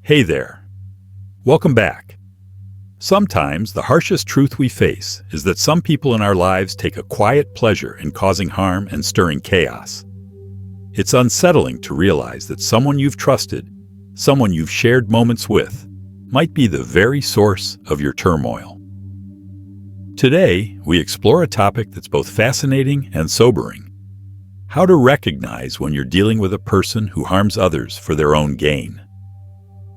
Hey there. Welcome back. Sometimes the harshest truth we face is that some people in our lives take a quiet pleasure in causing harm and stirring chaos. It's unsettling to realize that someone you've trusted, someone you've shared moments with, might be the very source of your turmoil. Today, we explore a topic that's both fascinating and sobering: how to recognize when you're dealing with a person who harms others for their own gain.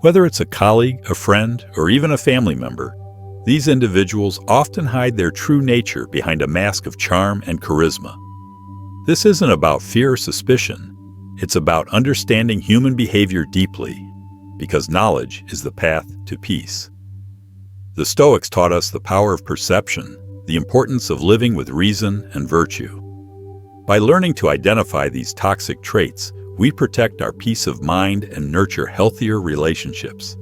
Whether it's a colleague, a friend, or even a family member, these individuals often hide their true nature behind a mask of charm and charisma. This isn't about fear or suspicion. It's about understanding human behavior deeply, because knowledge is the path to peace. The Stoics taught us the power of perception, the importance of living with reason and virtue. By learning to identify these toxic traits, we protect our peace of mind and nurture healthier relationships.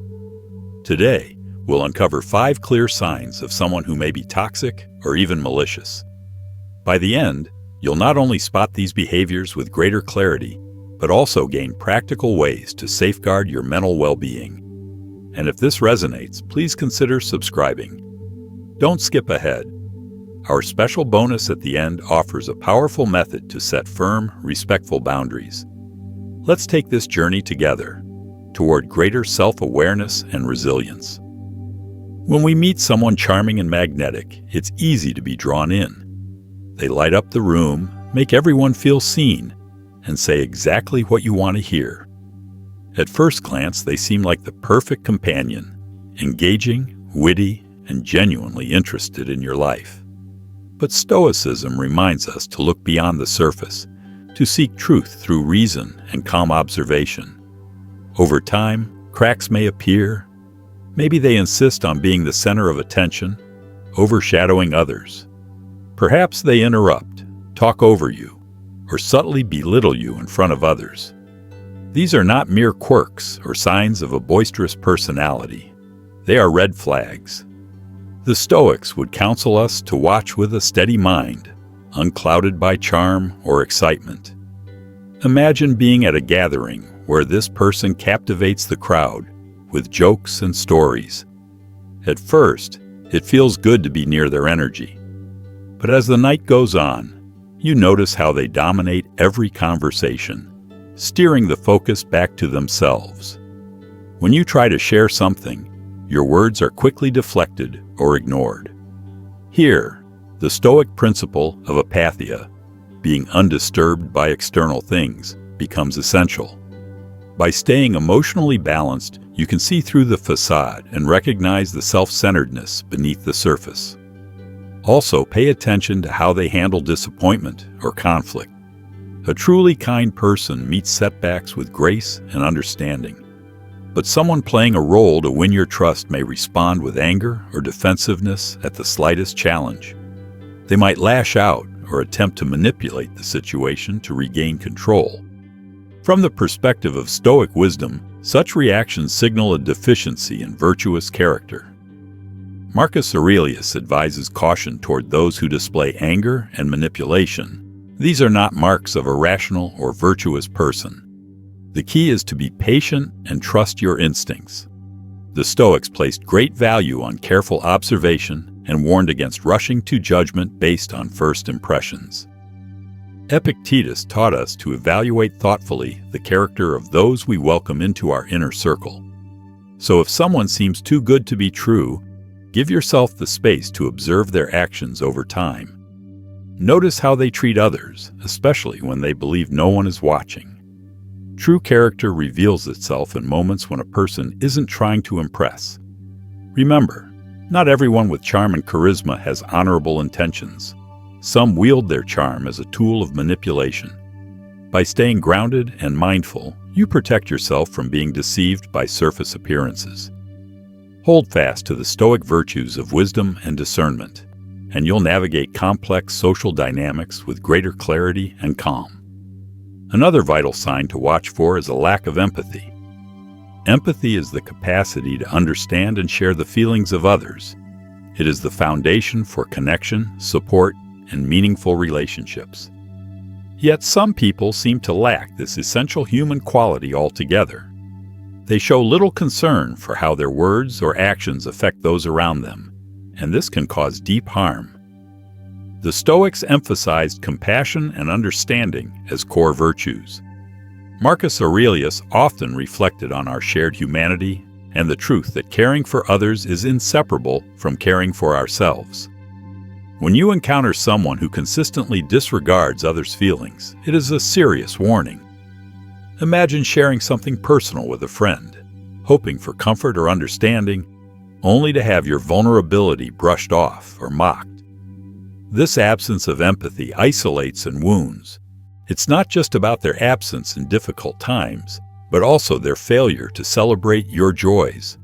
Today, we'll uncover 5 clear signs of someone who may be toxic or even malicious. By the end, you'll not only spot these behaviors with greater clarity, but also gain practical ways to safeguard your mental well-being. And if this resonates, please consider subscribing. Don't skip ahead. Our special bonus at the end offers a powerful method to set firm, respectful boundaries. Let's take this journey together toward greater self-awareness and resilience. When we meet someone charming and magnetic, it's easy to be drawn in. They light up the room, make everyone feel seen, and say exactly what you want to hear. At first glance, they seem like the perfect companion, engaging, witty, and genuinely interested in your life. But Stoicism reminds us to look beyond the surface, to seek truth through reason and calm observation. Over time, cracks may appear. Maybe they insist on being the center of attention, overshadowing others. Perhaps they interrupt, talk over you, or subtly belittle you in front of others. These are not mere quirks or signs of a boisterous personality. They are red flags. The Stoics would counsel us to watch with a steady mind, unclouded by charm or excitement. Imagine being at a gathering where this person captivates the crowd with jokes and stories. At first, it feels good to be near their energy. But as the night goes on, you notice how they dominate every conversation, steering the focus back to themselves. When you try to share something, your words are quickly deflected or ignored. Here, the Stoic principle of apatheia, being undisturbed by external things, becomes essential. By staying emotionally balanced, you can see through the facade and recognize the self-centeredness beneath the surface. Also, pay attention to how they handle disappointment or conflict. A truly kind person meets setbacks with grace and understanding. But someone playing a role to win your trust may respond with anger or defensiveness at the slightest challenge. They might lash out or attempt to manipulate the situation to regain control. From the perspective of Stoic wisdom, such reactions signal a deficiency in virtuous character. Marcus Aurelius advises caution toward those who display anger and manipulation. These are not marks of a rational or virtuous person. The key is to be patient and trust your instincts. The Stoics placed great value on careful observation and warned against rushing to judgment based on first impressions. Epictetus taught us to evaluate thoughtfully the character of those we welcome into our inner circle. So if someone seems too good to be true, give yourself the space to observe their actions over time. Notice how they treat others, especially when they believe no one is watching. True character reveals itself in moments when a person isn't trying to impress. Remember, not everyone with charm and charisma has honorable intentions. Some wield their charm as a tool of manipulation. By staying grounded and mindful, you protect yourself from being deceived by surface appearances. Hold fast to the Stoic virtues of wisdom and discernment, and you'll navigate complex social dynamics with greater clarity and calm. Another vital sign to watch for is a lack of empathy. Empathy is the capacity to understand and share the feelings of others. It is the foundation for connection, support, and meaningful relationships. Yet some people seem to lack this essential human quality altogether. They show little concern for how their words or actions affect those around them, and this can cause deep harm. The Stoics emphasized compassion and understanding as core virtues. Marcus Aurelius often reflected on our shared humanity and the truth that caring for others is inseparable from caring for ourselves. When you encounter someone who consistently disregards others' feelings, it is a serious warning. Imagine sharing something personal with a friend, hoping for comfort or understanding, only to have your vulnerability brushed off or mocked. This absence of empathy isolates and wounds. It's not just about their absence in difficult times, but also their failure to celebrate your joys.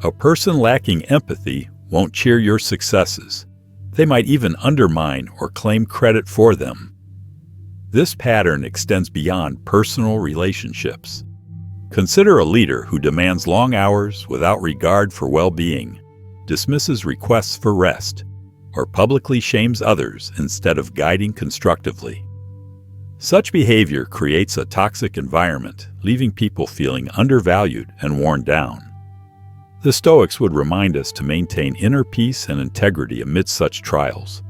A person lacking empathy won't cheer your successes. They might even undermine or claim credit for them. This pattern extends beyond personal relationships. Consider a leader who demands long hours without regard for well-being, dismisses requests for rest, or publicly shames others instead of guiding constructively. Such behavior creates a toxic environment, leaving people feeling undervalued and worn down. The Stoics would remind us to maintain inner peace and integrity amidst such trials,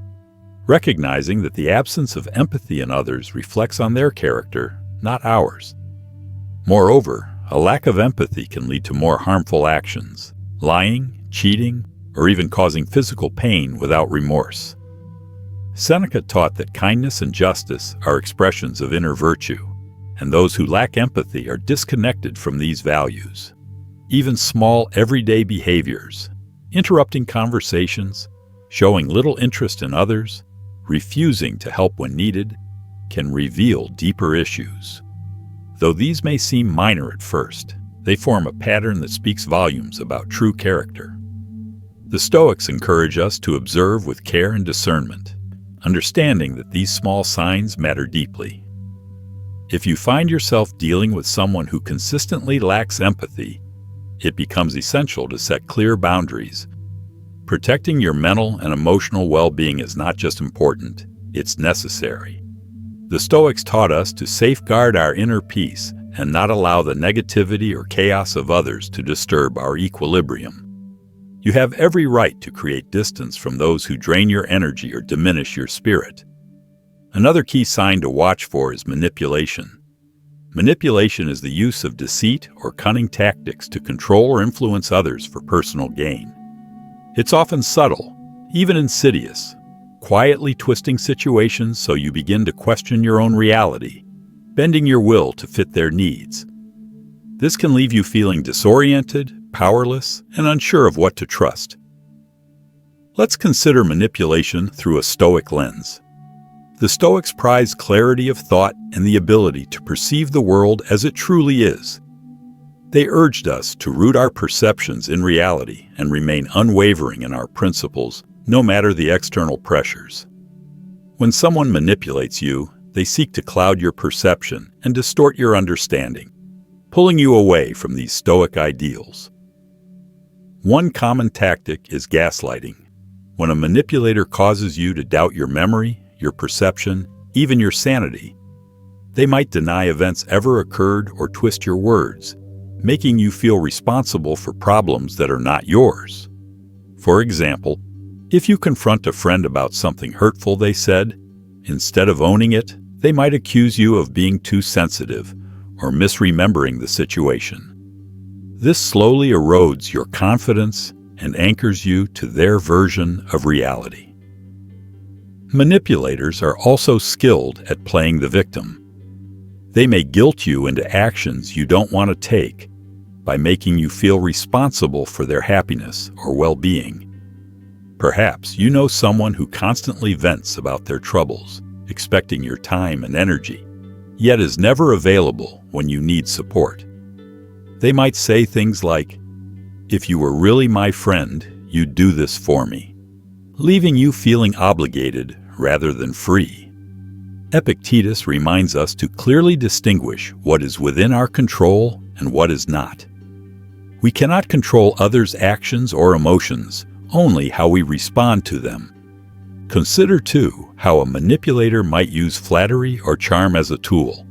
recognizing that the absence of empathy in others reflects on their character, not ours. Moreover, a lack of empathy can lead to more harmful actions, lying, cheating, or even causing physical pain without remorse. Seneca taught that kindness and justice are expressions of inner virtue, and those who lack empathy are disconnected from these values. Even small, everyday behaviors, interrupting conversations, showing little interest in others, refusing to help when needed, can reveal deeper issues. Though these may seem minor at first, they form a pattern that speaks volumes about true character. The Stoics encourage us to observe with care and discernment, understanding that these small signs matter deeply. If you find yourself dealing with someone who consistently lacks empathy, it becomes essential to set clear boundaries. Protecting your mental and emotional well-being is not just important, it's necessary. The Stoics taught us to safeguard our inner peace and not allow the negativity or chaos of others to disturb our equilibrium. You have every right to create distance from those who drain your energy or diminish your spirit. Another key sign to watch for is manipulation. Manipulation is the use of deceit or cunning tactics to control or influence others for personal gain. It's often subtle, even insidious, quietly twisting situations so you begin to question your own reality, bending your will to fit their needs. This can leave you feeling disoriented, powerless, and unsure of what to trust. Let's consider manipulation through a Stoic lens. The Stoics prize clarity of thought and the ability to perceive the world as it truly is. They urged us to root our perceptions in reality and remain unwavering in our principles, no matter the external pressures. When someone manipulates you, they seek to cloud your perception and distort your understanding, pulling you away from these Stoic ideals. One common tactic is gaslighting, when a manipulator causes you to doubt your memory, your perception, even your sanity. They might deny events ever occurred or twist your words, making you feel responsible for problems that are not yours. For example, if you confront a friend about something hurtful they said, instead of owning it, they might accuse you of being too sensitive or misremembering the situation. This slowly erodes your confidence and anchors you to their version of reality. Manipulators are also skilled at playing the victim. They may guilt you into actions you don't want to take by making you feel responsible for their happiness or well-being. Perhaps you know someone who constantly vents about their troubles, expecting your time and energy, yet is never available when you need support. They might say things like, "If you were really my friend, you'd do this for me," leaving you feeling obligated rather than free. Epictetus reminds us to clearly distinguish what is within our control and what is not. We cannot control others' actions or emotions, only how we respond to them. Consider, too, how a manipulator might use flattery or charm as a tool.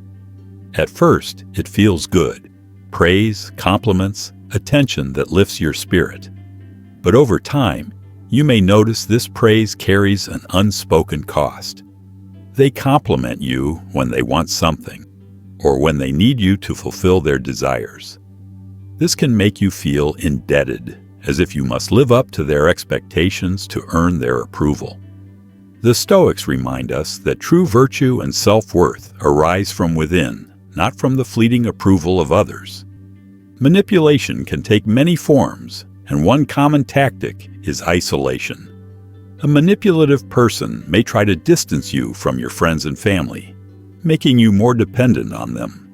At first, it feels good. praise, compliments, attention that lifts your spirit. But over time, you may notice this praise carries an unspoken cost. They compliment you when they want something, or when they need you to fulfill their desires. This can make you feel indebted, as if you must live up to their expectations to earn their approval. The Stoics remind us that true virtue and self-worth arise from within, not from the fleeting approval of others. Manipulation can take many forms, and one common tactic is isolation. A manipulative person may try to distance you from your friends and family, making you more dependent on them.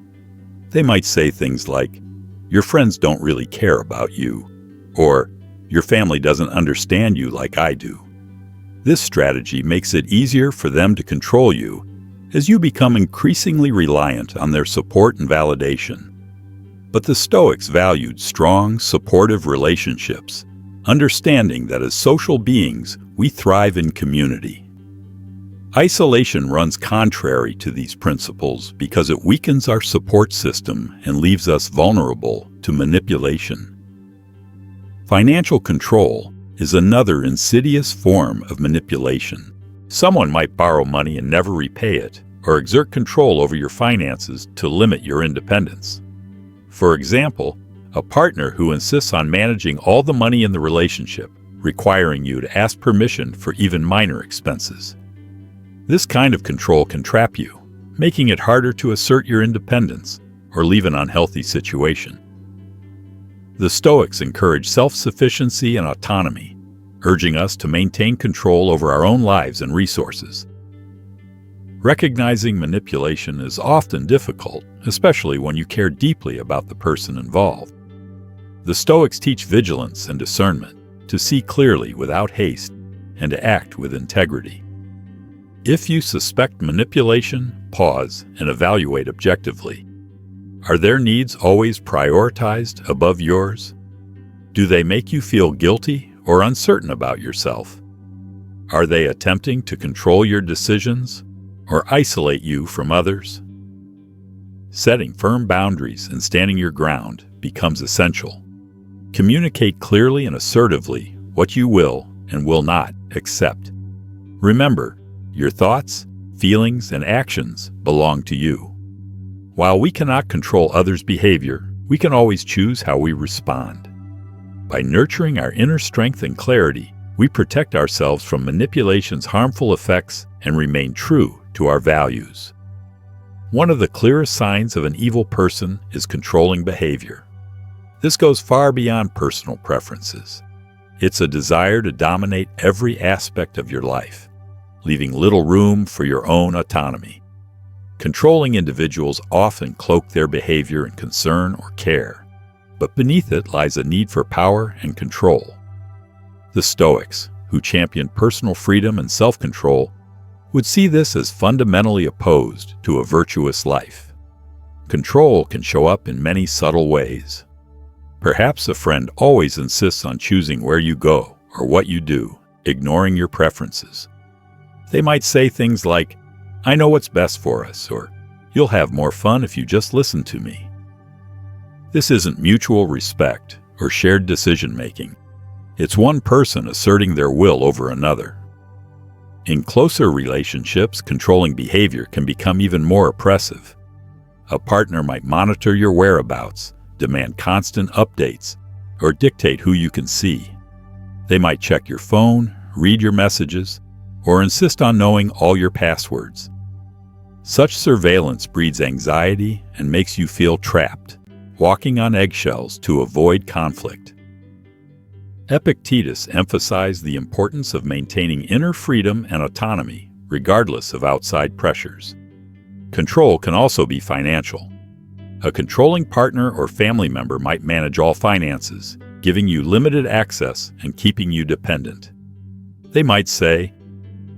They might say things like, "Your friends don't really care about you," or "Your family doesn't understand you like I do." This strategy makes it easier for them to control you as you become increasingly reliant on their support and validation. But the Stoics valued strong, supportive relationships, understanding that as social beings, we thrive in community. Isolation runs contrary to these principles because it weakens our support system and leaves us vulnerable to manipulation. Financial control is another insidious form of manipulation. Someone might borrow money and never repay it, or exert control over your finances to limit your independence. For example, a partner who insists on managing all the money in the relationship, requiring you to ask permission for even minor expenses. This kind of control can trap you, making it harder to assert your independence or leave an unhealthy situation. The Stoics encourage self-sufficiency and autonomy, urging us to maintain control over our own lives and resources. Recognizing manipulation is often difficult, especially when you care deeply about the person involved. The Stoics teach vigilance and discernment, to see clearly without haste, and to act with integrity. If you suspect manipulation, pause and evaluate objectively. Are their needs always prioritized above yours? Do they make you feel guilty or uncertain about yourself? Are they attempting to control your decisions or isolate you from others? Setting firm boundaries and standing your ground becomes essential. Communicate clearly and assertively what you will and will not accept. Remember, your thoughts, feelings, and actions belong to you. While we cannot control others' behavior, we can always choose how we respond. By nurturing our inner strength and clarity, we protect ourselves from manipulation's harmful effects and remain true to our values. One of the clearest signs of an evil person is controlling behavior. This goes far beyond personal preferences. It's a desire to dominate every aspect of your life, leaving little room for your own autonomy. Controlling individuals often cloak their behavior in concern or care, but beneath it lies a need for power and control. The Stoics, who championed personal freedom and self-control, would see this as fundamentally opposed to a virtuous life. Control can show up in many subtle ways. Perhaps a friend always insists on choosing where you go or what you do, ignoring your preferences. They might say things like, "I know what's best for us," or "You'll have more fun if you just listen to me." This isn't mutual respect or shared decision-making. It's one person asserting their will over another. In closer relationships, controlling behavior can become even more oppressive. A partner might monitor your whereabouts, demand constant updates, or dictate who you can see. They might check your phone, read your messages, or insist on knowing all your passwords. Such surveillance breeds anxiety and makes you feel trapped, walking on eggshells to avoid conflict. Epictetus emphasized the importance of maintaining inner freedom and autonomy, regardless of outside pressures. Control can also be financial. A controlling partner or family member might manage all finances, giving you limited access and keeping you dependent. They might say,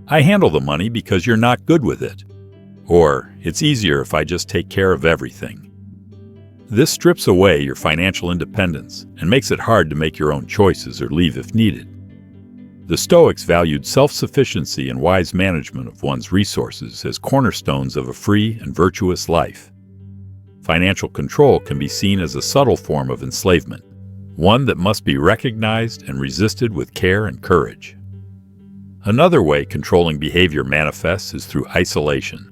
"I handle the money because you're not good with it," or "It's easier if I just take care of everything." This strips away your financial independence and makes it hard to make your own choices or leave if needed. The Stoics valued self-sufficiency and wise management of one's resources as cornerstones of a free and virtuous life. Financial control can be seen as a subtle form of enslavement, one that must be recognized and resisted with care and courage. Another way controlling behavior manifests is through isolation.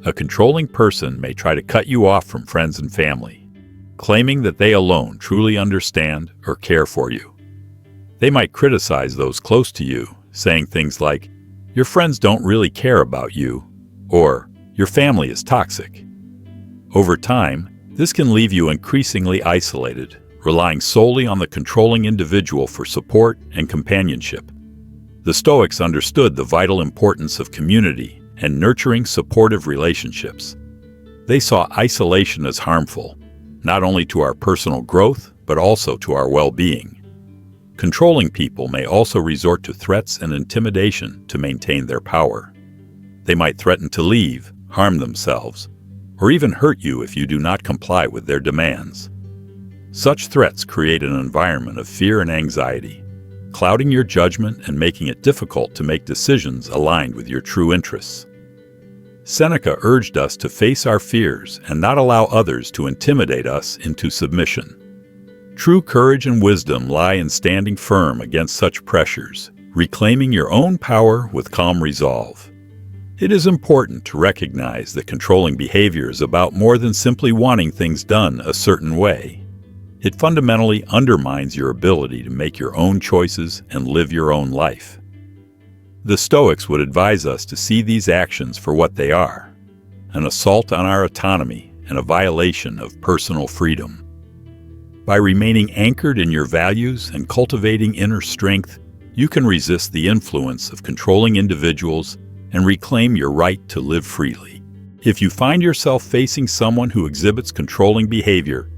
A controlling person may try to cut you off from friends and family, claiming that they alone truly understand or care for you. They might criticize those close to you, saying things like, "Your friends don't really care about you," or "Your family is toxic." Over time, this can leave you increasingly isolated, relying solely on the controlling individual for support and companionship. The Stoics understood the vital importance of community and nurturing supportive relationships. They saw isolation as harmful, not only to our personal growth, but also to our well-being. Controlling people may also resort to threats and intimidation to maintain their power. They might threaten to leave, harm themselves, or even hurt you if you do not comply with their demands. Such threats create an environment of fear and anxiety, clouding your judgment and making it difficult to make decisions aligned with your true interests. Seneca urged us to face our fears and not allow others to intimidate us into submission. True courage and wisdom lie in standing firm against such pressures, reclaiming your own power with calm resolve. It is important to recognize that controlling behavior is about more than simply wanting things done a certain way. It fundamentally undermines your ability to make your own choices and live your own life. The Stoics would advise us to see these actions for what they are: an assault on our autonomy and a violation of personal freedom. By remaining anchored in your values and cultivating inner strength, you can resist the influence of controlling individuals and reclaim your right to live freely. If you find yourself facing someone who exhibits controlling behavior,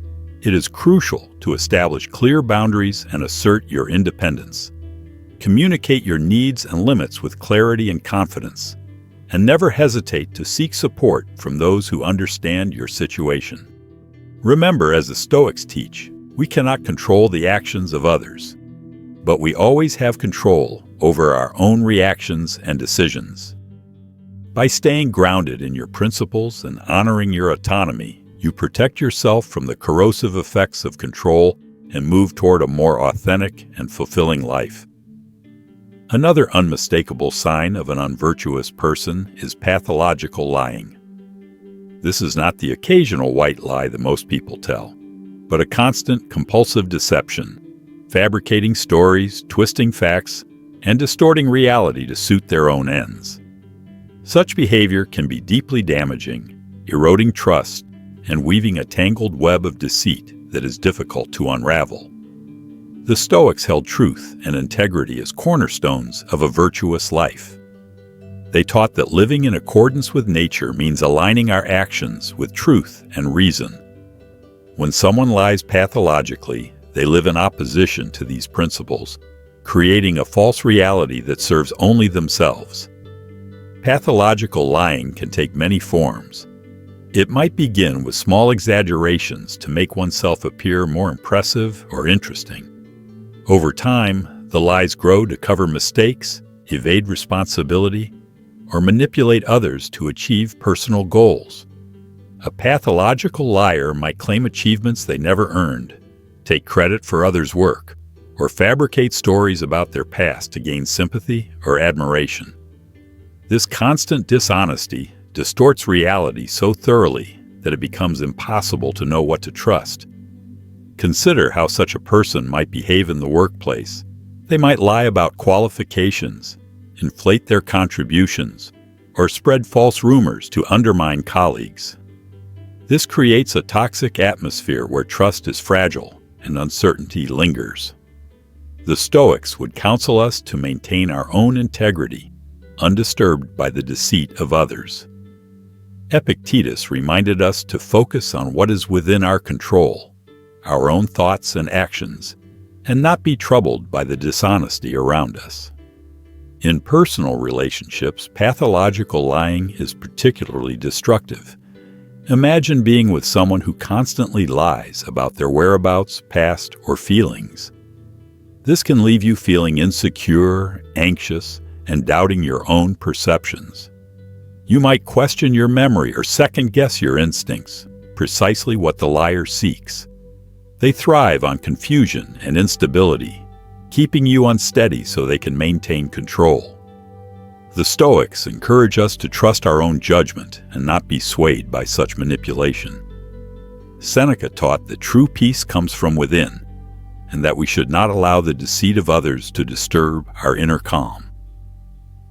it is crucial to establish clear boundaries and assert your independence. Communicate your needs and limits with clarity and confidence, and never hesitate to seek support from those who understand your situation. Remember, as the Stoics teach, we cannot control the actions of others, but we always have control over our own reactions and decisions. By staying grounded in your principles and honoring your autonomy, you protect yourself from the corrosive effects of control and move toward a more authentic and fulfilling life. Another unmistakable sign of an unvirtuous person is pathological lying. This is not the occasional white lie that most people tell, but a constant, compulsive deception, fabricating stories, twisting facts, and distorting reality to suit their own ends. Such behavior can be deeply damaging, eroding trust, and weaving a tangled web of deceit that is difficult to unravel. The Stoics held truth and integrity as cornerstones of a virtuous life. They taught that living in accordance with nature means aligning our actions with truth and reason. When someone lies pathologically, they live in opposition to these principles, creating a false reality that serves only themselves. Pathological lying can take many forms. It might begin with small exaggerations to make oneself appear more impressive or interesting. Over time, the lies grow to cover mistakes, evade responsibility, or manipulate others to achieve personal goals. A pathological liar might claim achievements they never earned, take credit for others' work, or fabricate stories about their past to gain sympathy or admiration. This constant dishonesty distorts reality so thoroughly that it becomes impossible to know what to trust. Consider how such a person might behave in the workplace. They might lie about qualifications, inflate their contributions, or spread false rumors to undermine colleagues. This creates a toxic atmosphere where trust is fragile and uncertainty lingers. The Stoics would counsel us to maintain our own integrity, undisturbed by the deceit of others. Epictetus reminded us to focus on what is within our control, our own thoughts and actions, and not be troubled by the dishonesty around us. In personal relationships, pathological lying is particularly destructive. Imagine being with someone who constantly lies about their whereabouts, past, or feelings. This can leave you feeling insecure, anxious, and doubting your own perceptions. You might question your memory or second-guess your instincts, precisely what the liar seeks. They thrive on confusion and instability, keeping you unsteady so they can maintain control. The Stoics encourage us to trust our own judgment and not be swayed by such manipulation. Seneca taught that true peace comes from within, and that we should not allow the deceit of others to disturb our inner calm.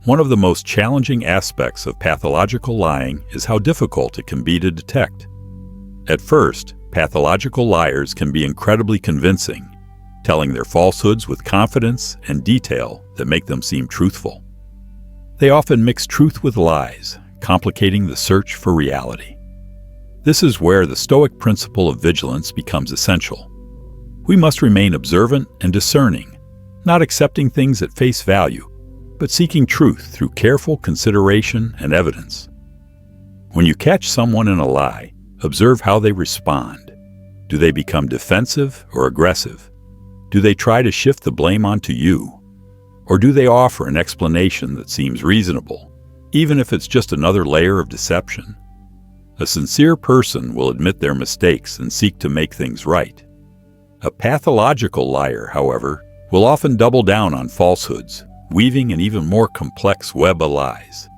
One of the most challenging aspects of pathological lying is how difficult it can be to detect. At first, pathological liars can be incredibly convincing, telling their falsehoods with confidence and detail that make them seem truthful. They often mix truth with lies, complicating the search for reality. This is where the Stoic principle of vigilance becomes essential. We must remain observant and discerning, not accepting things at face value, but seeking truth through careful consideration and evidence. When you catch someone in a lie, observe how they respond. Do they become defensive or aggressive? Do they try to shift the blame onto you? Or do they offer an explanation that seems reasonable, even if it's just another layer of deception? A sincere person will admit their mistakes and seek to make things right. A pathological liar, however, will often double down on falsehoods, weaving an even more complex web of lies.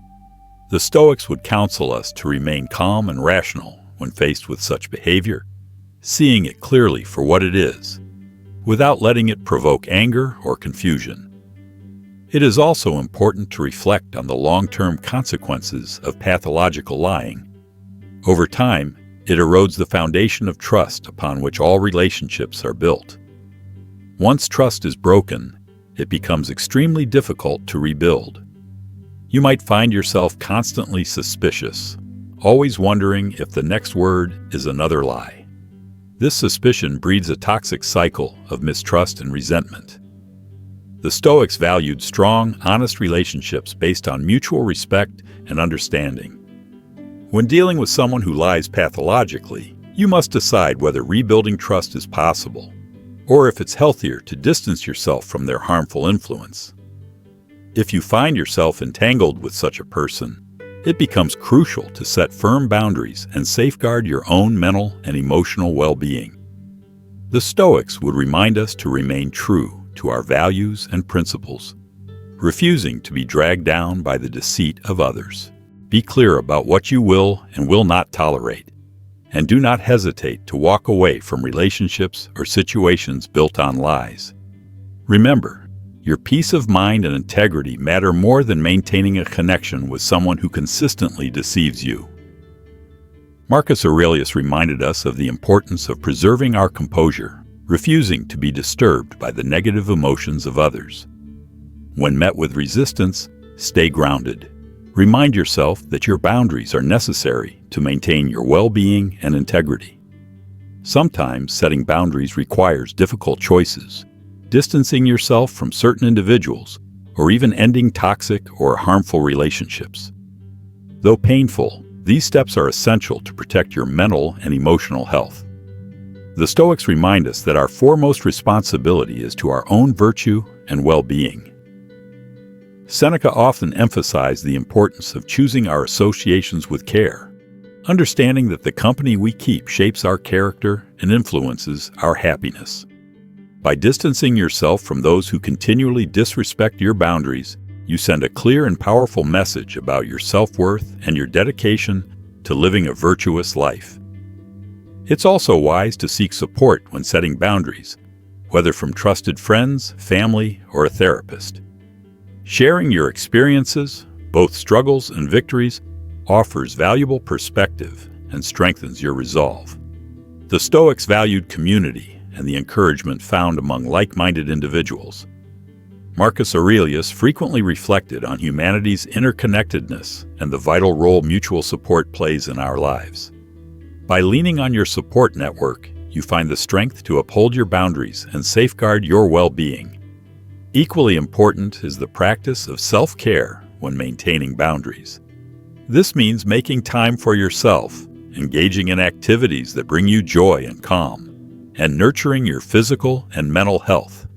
The Stoics would counsel us to remain calm and rational when faced with such behavior, seeing it clearly for what it is, without letting it provoke anger or confusion. It is also important to reflect on the long-term consequences of pathological lying. Over time, it erodes the foundation of trust upon which all relationships are built. Once trust is broken, it becomes extremely difficult to rebuild. You might find yourself constantly suspicious, always wondering if the next word is another lie. This suspicion breeds a toxic cycle of mistrust and resentment. The Stoics valued strong, honest relationships based on mutual respect and understanding. When dealing with someone who lies pathologically, you must decide whether rebuilding trust is possible, or if it's healthier to distance yourself from their harmful influence. If you find yourself entangled with such a person, it becomes crucial to set firm boundaries and safeguard your own mental and emotional well-being. The Stoics would remind us to remain true to our values and principles, refusing to be dragged down by the deceit of others. Be clear about what you will and will not tolerate, and do not hesitate to walk away from relationships or situations built on lies. Remember, your peace of mind and integrity matter more than maintaining a connection with someone who consistently deceives you. Marcus Aurelius reminded us of the importance of preserving our composure, refusing to be disturbed by the negative emotions of others. When met with resistance, stay grounded. Remind yourself that your boundaries are necessary to maintain your well-being and integrity. Sometimes setting boundaries requires difficult choices, distancing yourself from certain individuals, or even ending toxic or harmful relationships. Though painful, these steps are essential to protect your mental and emotional health. The Stoics remind us that our foremost responsibility is to our own virtue and well-being. Seneca often emphasized the importance of choosing our associations with care, understanding that the company we keep shapes our character and influences our happiness. By distancing yourself from those who continually disrespect your boundaries, you send a clear and powerful message about your self-worth and your dedication to living a virtuous life. It's also wise to seek support when setting boundaries, whether from trusted friends, family, or a therapist. Sharing your experiences, both struggles and victories, offers valuable perspective and strengthens your resolve. The Stoics valued community and the encouragement found among like-minded individuals. Marcus Aurelius frequently reflected on humanity's interconnectedness and the vital role mutual support plays in our lives. By leaning on your support network, you find the strength to uphold your boundaries and safeguard your well-being. Equally important is the practice of self-care when maintaining boundaries. This means making time for yourself, engaging in activities that bring you joy and calm, and nurturing your physical and mental health.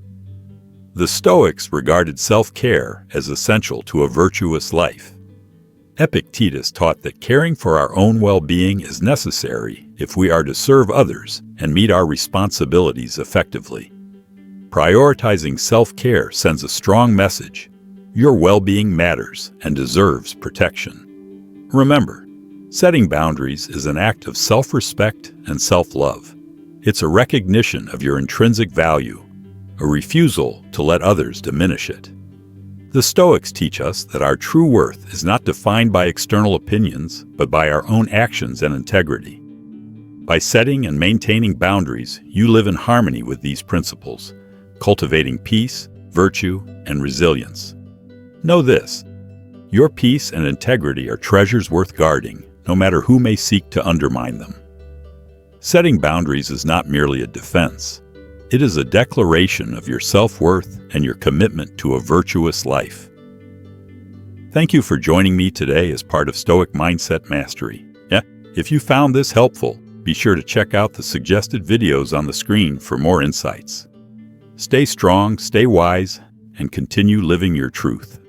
The Stoics regarded self-care as essential to a virtuous life. Epictetus taught that caring for our own well-being is necessary if we are to serve others and meet our responsibilities effectively. Prioritizing self-care sends a strong message. Your well-being matters and deserves protection. Remember, setting boundaries is an act of self-respect and self-love. It's a recognition of your intrinsic value, a refusal to let others diminish it. The Stoics teach us that our true worth is not defined by external opinions, but by our own actions and integrity. By setting and maintaining boundaries, you live in harmony with these principles, cultivating peace, virtue, and resilience. Know this: your peace and integrity are treasures worth guarding, no matter who may seek to undermine them. Setting boundaries is not merely a defense. It is a declaration of your self-worth and your commitment to a virtuous life. Thank you for joining me today as part of Stoic Mindset Mastery. If you found this helpful, be sure to check out the suggested videos on the screen for more insights. Stay strong, stay wise, and continue living your truth.